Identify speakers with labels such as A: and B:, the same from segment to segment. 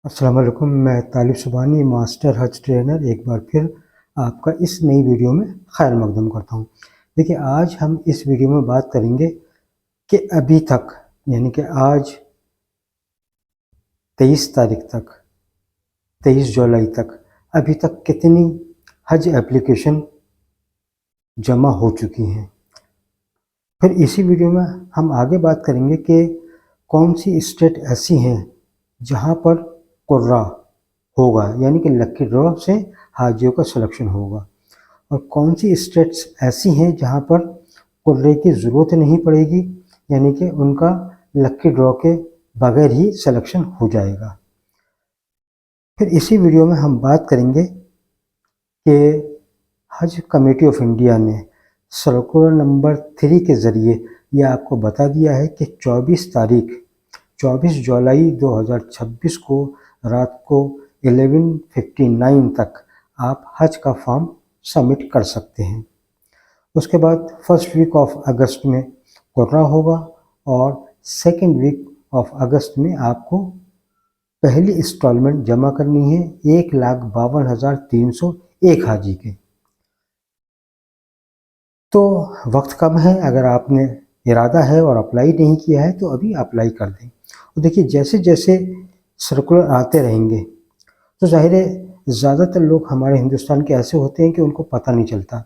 A: अस्सलाम वालेकुम। मैं तालिब सुबहानी मास्टर हज ट्रेनर एक बार फिर आपका इस नई वीडियो में खैर मकदम करता हूँ। देखिए, आज हम इस वीडियो में बात करेंगे कि अभी तक यानी कि आज 23 तारीख तक 23 जुलाई तक अभी तक कितनी हज एप्लीकेशन जमा हो चुकी हैं। फिर इसी वीडियो में हम आगे बात करेंगे कि कौन सी स्टेट ऐसी हैं जहाँ पर कुर्रा होगा, यानी कि लकी ड्रॉ से हाजियों का सिलेक्शन होगा, और कौन सी स्टेट्स ऐसी हैं जहां पर कुर्रे की ज़रूरत नहीं पड़ेगी, यानी कि उनका लकी ड्रॉ के बगैर ही सिलेक्शन हो जाएगा। फिर इसी वीडियो में हम बात करेंगे कि हज कमेटी ऑफ इंडिया ने सर्कुलर नंबर 3 के ज़रिए ये आपको बता दिया है कि 24 जुलाई 2026 को रात को 11:59 तक आप हज का फॉर्म सबमिट कर सकते हैं। उसके बाद फर्स्ट वीक ऑफ अगस्त में कुर्रा होगा और सेकेंड वीक ऑफ अगस्त में आपको पहली इंस्टॉलमेंट जमा करनी है 1,52,301 हाजी के। तो वक्त कम है, अगर आपने इरादा है और अप्लाई नहीं किया है तो अभी अप्लाई कर दें। और देखिए, जैसे जैसे सर्कुलर आते रहेंगे तो ज़ाहिर है ज़्यादातर लोग हमारे हिंदुस्तान के ऐसे होते हैं कि उनको पता नहीं चलता।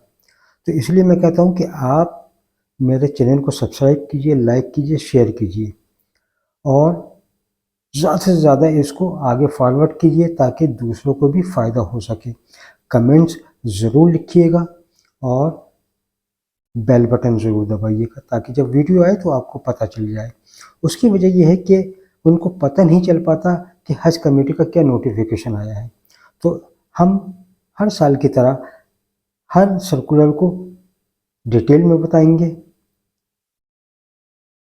A: तो इसलिए मैं कहता हूँ कि आप मेरे चैनल को सब्सक्राइब कीजिए, लाइक कीजिए, शेयर कीजिए और ज़्यादा से ज़्यादा इसको आगे फॉरवर्ड कीजिए ताकि दूसरों को भी फ़ायदा हो सके। कमेंट्स ज़रूर लिखिएगा और बेल बटन ज़रूर दबाइएगा ताकि जब वीडियो आए तो आपको पता चल जाए। उसकी वजह यह है कि उनको पता नहीं चल पाता कि हज कमेटी का क्या नोटिफिकेशन आया है। तो हम हर साल की तरह हर सर्कुलर को डिटेल में बताएंगे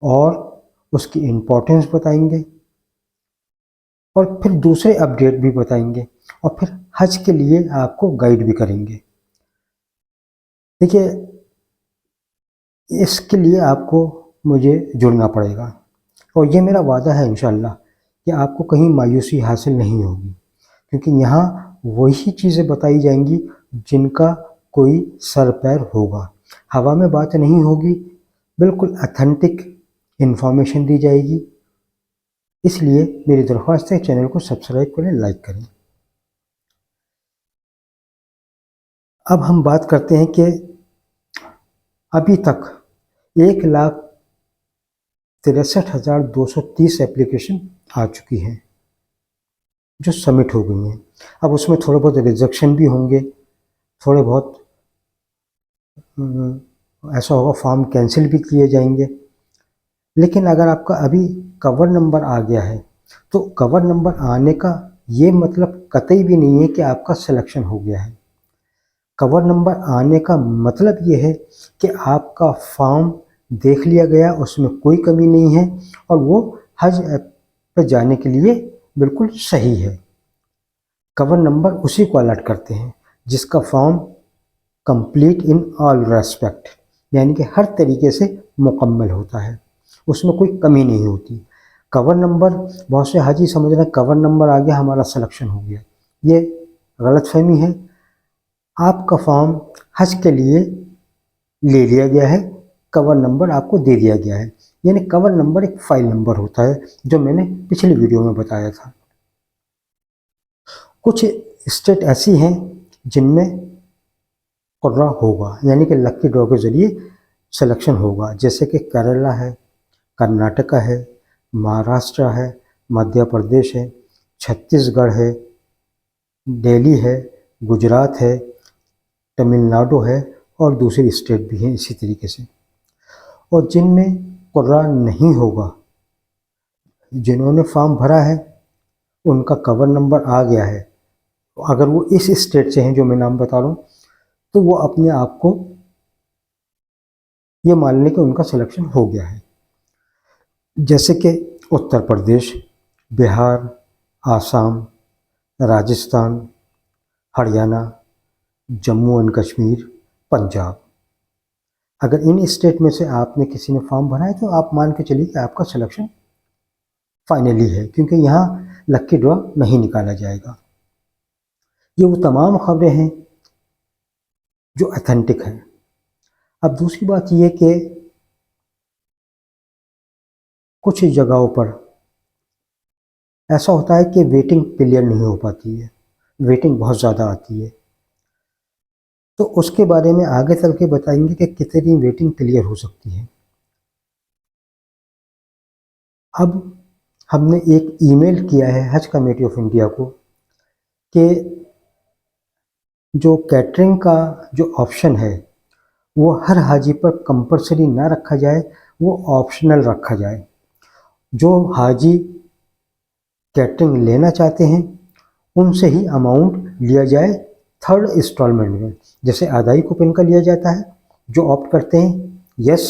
A: और उसकी इम्पोर्टेंस बताएंगे और फिर दूसरे अपडेट भी बताएंगे और फिर हज के लिए आपको गाइड भी करेंगे। देखिए, इसके लिए आपको मुझे जुड़ना पड़ेगा और ये मेरा वादा है इंशाअल्लाह कि आपको कहीं मायूसी हासिल नहीं होगी, क्योंकि यहाँ वही चीज़ें बताई जाएंगी जिनका कोई सर पैर होगा। हवा में बात नहीं होगी, बिल्कुल ऑथेंटिक इन्फॉर्मेशन दी जाएगी। इसलिए मेरी दरख्वास्त है, चैनल को सब्सक्राइब करें, लाइक करें। अब हम बात करते हैं कि अभी तक 1,63,230 एप्लीकेशन आ चुकी हैं जो सबमिट हो गई हैं। अब उसमें थोड़े बहुत रिजेक्शन भी होंगे, थोड़े बहुत ऐसा होगा फॉर्म कैंसिल भी किए जाएंगे। लेकिन अगर आपका अभी कवर नंबर आ गया है तो कवर नंबर आने का ये मतलब कतई भी नहीं है कि आपका सिलेक्शन हो गया है। कवर नंबर आने का मतलब ये है कि आपका फॉर्म देख लिया गया, उसमें कोई कमी नहीं है और वो हज ऐप पर जाने के लिए बिल्कुल सही है। कवर नंबर उसी को अलर्ट करते हैं जिसका form complete in all respect, यानी कि हर तरीके से मुकम्मल होता है, उसमें कोई कमी नहीं होती। कवर नंबर, बहुत से हाजी समझ रहे हैं कवर नंबर आ गया हमारा सिलेक्शन हो गया, ये गलतफहमी है। आपका फॉर्म हज के लिए ले लिया गया है, कवर नंबर आपको दे दिया गया है। यानी कवर नंबर एक फाइल नंबर होता है जो मैंने पिछली वीडियो में बताया था। कुछ स्टेट ऐसी हैं जिनमें कुर्रा होगा, यानी कि लकी ड्रॉ के ज़रिए सिलेक्शन होगा, जैसे कि केरला है, कर्नाटका है, महाराष्ट्र है, मध्य प्रदेश है, छत्तीसगढ़ है, दिल्ली है, गुजरात है, तमिलनाडु है और दूसरी स्टेट भी हैं इसी तरीके से। और जिनमें कुर्रा नहीं होगा, जिन्होंने फॉर्म भरा है उनका कवर नंबर आ गया है, अगर वो इस स्टेट से हैं जो मैं नाम बता रहा हूँ, तो वो अपने आप को ये मान लें कि उनका सिलेक्शन हो गया है। जैसे कि उत्तर प्रदेश, बिहार, आसाम, राजस्थान, हरियाणा, जम्मू एंड कश्मीर, पंजाब। अगर इन स्टेट में से आपने किसी ने फॉर्म भरा है तो आप मान के चलिए कि आपका सिलेक्शन फाइनली है, क्योंकि यहाँ लक्की ड्रॉ नहीं निकाला जाएगा। ये वो तमाम खबरें हैं जो ऑथेंटिक हैं। अब दूसरी बात ये कि कुछ जगहों पर ऐसा होता है कि वेटिंग क्लियर नहीं हो पाती है, वेटिंग बहुत ज़्यादा आती है। तो उसके बारे में आगे चल के बताएंगे कि कितनी वेटिंग क्लियर हो सकती है। अब हमने एक ईमेल किया है हज कमेटी ऑफ इंडिया को कि जो कैटरिंग का जो ऑप्शन है वो हर हाजी पर कंपलसरी ना रखा जाए, वो ऑप्शनल रखा जाए। जो हाजी कैटरिंग लेना चाहते हैं उनसे ही अमाउंट लिया जाए थर्ड इंस्टॉलमेंट में, जैसे आदाई कूपन का लिया जाता है। जो ऑप्ट करते हैं यस,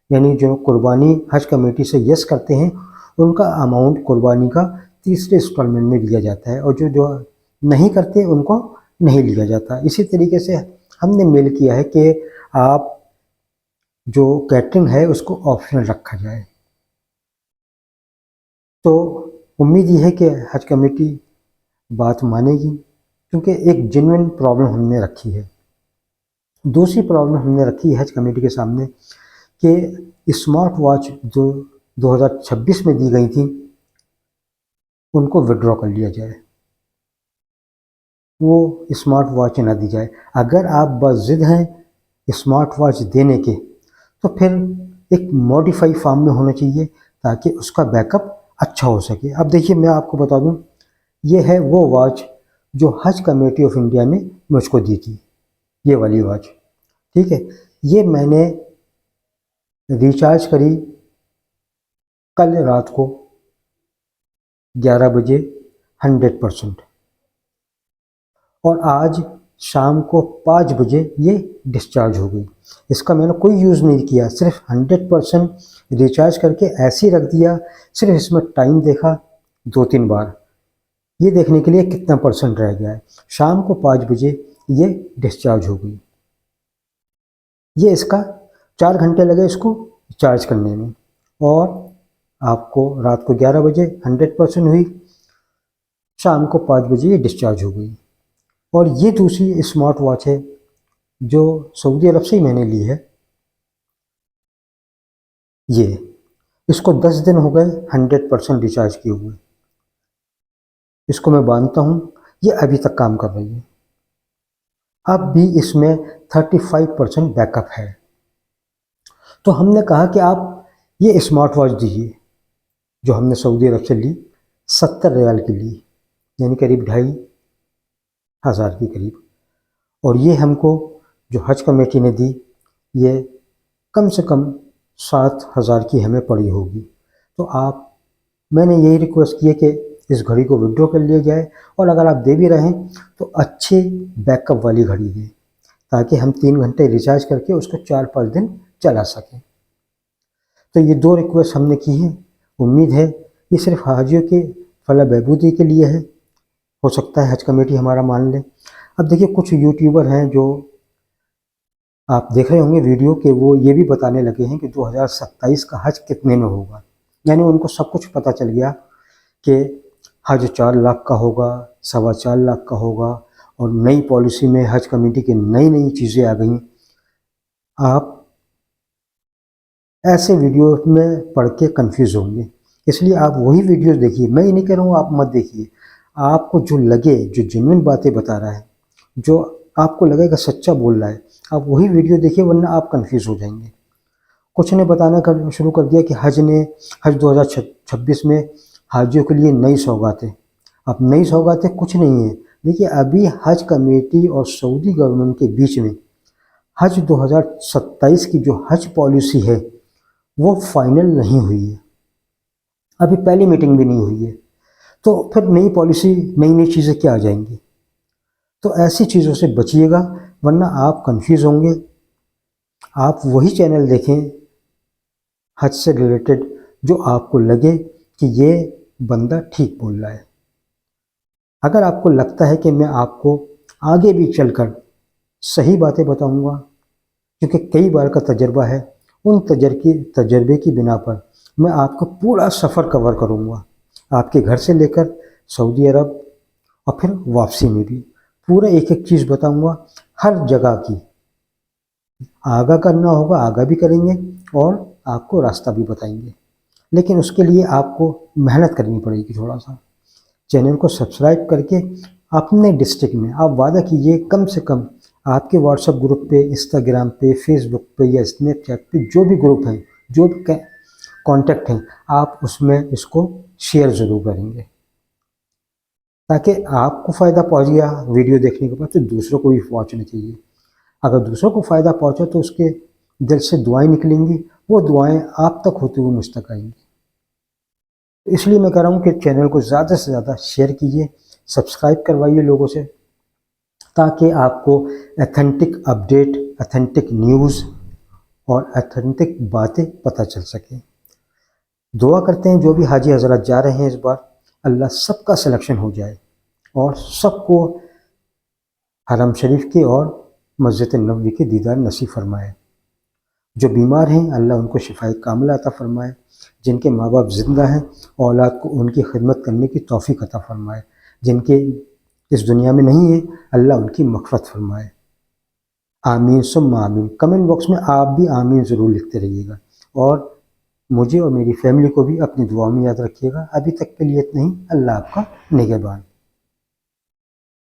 A: यानी जो कुर्बानी हज कमेटी से यस करते हैं, उनका अमाउंट कुर्बानी का तीसरे इंस्टॉलमेंट में लिया जाता है, और जो नहीं करते उनको नहीं लिया जाता। इसी तरीके से हमने मेल किया है कि आप जो कैटरिंग है उसको ऑप्शनल रखा जाए। तो उम्मीद ये है कि हज कमेटी बात मानेगी, क्योंकि एक जेन्युइन प्रॉब्लम हमने रखी है। दूसरी प्रॉब्लम हमने रखी है हज कमेटी के सामने कि स्मार्ट वॉच जो 2026 में दी गई थी उनको विड्रॉ कर लिया जाए, वो स्मार्ट वॉच ना दी जाए। अगर आप बज़िद हैं स्मार्ट वॉच देने के, तो फिर एक मॉडिफाई फॉर्म में होना चाहिए ताकि उसका बैकअप अच्छा हो सके। अब देखिए, मैं आपको बता दूं, ये है वो वॉच जो हज कमेटी ऑफ इंडिया ने मुझको दी थी, ये वाली वॉच, ठीक है। ये मैंने रिचार्ज करी कल रात को 11 बजे 100%, और आज शाम को 5 बजे ये डिस्चार्ज हो गई। इसका मैंने कोई यूज़ नहीं किया, सिर्फ 100% रिचार्ज करके ऐसे ही रख दिया। सिर्फ इसमें टाइम देखा 2-3 बार, ये देखने के लिए कितना % रह गया है। शाम को 5 बजे ये डिस्चार्ज हो गई। ये इसका 4 घंटे लगे इसको चार्ज करने में, और आपको रात को 11 बजे 100% हुई, शाम को 5 बजे ये डिस्चार्ज हो गई। और ये दूसरी स्मार्ट वॉच है जो सऊदी अरब से ही मैंने ली है। ये इसको 10 दिन हो गए 100% रिचार्ज किए हुए। इसको मैं बांधता हूँ, ये अभी तक काम कर रही है। अब भी इसमें 35% बैकअप है। तो हमने कहा कि आप ये स्मार्ट वॉच दीजिए जो हमने सऊदी अरब से ली, 70 रियाल की ली, यानी करीब 2,500 के करीब। और ये हमको जो हज कमेटी ने दी, ये कम से कम 7,000 की हमें पड़ी होगी। तो मैंने यही रिक्वेस्ट की है कि इस घड़ी को विड्रॉ कर लिया जाए, और अगर आप दे भी रहे हैं तो अच्छे बैकअप वाली घड़ी दें, ताकि हम 3 घंटे रिचार्ज करके उसको 4-5 दिन चला सकें। तो ये 2 रिक्वेस्ट हमने की हैं। उम्मीद है ये सिर्फ हाजियों के फलाह बहबूदी के लिए है, हो सकता है हज कमेटी हमारा मान ले। अब देखिए, कुछ यूट्यूबर हैं जो आप देख रहे होंगे वीडियो के, वो ये भी बताने लगे हैं कि 2027 का हज कितने में होगा। यानी उनको सब कुछ पता चल गया कि हज 4 लाख का होगा, 4.25 लाख का होगा, और नई पॉलिसी में हज कमेटी की नई नई चीज़ें आ गई। आप ऐसे वीडियो में पढ़ के कंफ्यूज होंगे, इसलिए आप वही वीडियोस देखिए। मैं ये नहीं कह रहा हूँ आप मत देखिए, आपको जो लगे, जो जेन्युइन बातें बता रहा है, जो आपको लगेगा सच्चा बोल रहा है, आप वही वीडियो देखिए, वरना आप कंफ्यूज हो जाएंगे। कुछ ने बताना शुरू कर दिया कि हज 2026 में हाजियों के लिए नई सौगातें। अब नई सौगातें कुछ नहीं है। देखिए, अभी हज कमेटी और सऊदी गवर्नमेंट के बीच में हज 2027 की जो हज पॉलिसी है वो फाइनल नहीं हुई है, अभी पहली मीटिंग भी नहीं हुई है। तो फिर नई पॉलिसी, नई नई चीज़ें क्या आ जाएंगी। तो ऐसी चीज़ों से बचिएगा, वरना आप कंफ्यूज होंगे। आप वही चैनल देखें हज से रिलेटेड जो आपको लगे कि ये बंदा ठीक बोल रहा है। अगर आपको लगता है कि मैं आपको आगे भी चलकर सही बातें बताऊंगा, क्योंकि कई बार का तजर्बा है, उन तजर्बे की बिना पर मैं आपका पूरा सफ़र कवर करूंगा। आपके घर से लेकर सऊदी अरब और फिर वापसी में भी पूरा एक एक चीज़ बताऊंगा, हर जगह की। आगा करना होगा आगा भी करेंगे और आपको रास्ता भी बताएंगे, लेकिन उसके लिए आपको मेहनत करनी पड़ेगी थोड़ा सा। चैनल को सब्सक्राइब करके अपने डिस्ट्रिक्ट में आप वादा कीजिए कम से कम आपके व्हाट्सएप ग्रुप पे, इंस्टाग्राम पे, फेसबुक पे या स्नैपचैट पे जो भी ग्रुप हैं, जो भी कॉन्टैक्ट हैं, आप उसमें इसको शेयर ज़रूर करेंगे, ताकि आपको फ़ायदा पहुंच गया वीडियो देखने के बाद तो दूसरों को भी पहुंचना चाहिए। अगर दूसरों को फ़ायदा पहुंचा तो उसके दिल से दुआएं निकलेंगी, वो दुआएं आप तक होती हुई मुझ तक आएंगी। इसलिए मैं कह रहा हूँ कि चैनल को ज़्यादा से ज़्यादा शेयर कीजिए, सब्सक्राइब करवाइए लोगों से, ताकि आपको ऑथेंटिक अपडेट, ऑथेंटिक न्यूज़ और ऑथेंटिक बातें पता चल सकें। दुआ करते हैं जो भी हाजी हजरत जा रहे हैं इस बार, अल्लाह सबका सिलेक्शन हो जाए और सबको हरम शरीफ के और मस्जिद नबवी के दीदार नसीब फरमाए। जो बीमार हैं अल्लाह उनको शिफाए कामिला अता फरमाए। जिनके माँ बाप ज़िंदा हैं औलाद को उनकी खिदमत करने की तौफीक अता फरमाए। जिनके इस दुनिया में नहीं है अल्लाह उनकी मग़फ़िरत फरमाए। आमीन सुम्मा आमीन। कमेंट बॉक्स में आप भी आमीन ज़रूर लिखते रहिएगा और मुझे और मेरी फैमिली को भी अपनी दुआ में याद रखिएगा। अभी तक के लिए इतना ही। अल्लाह आपका निगहबान।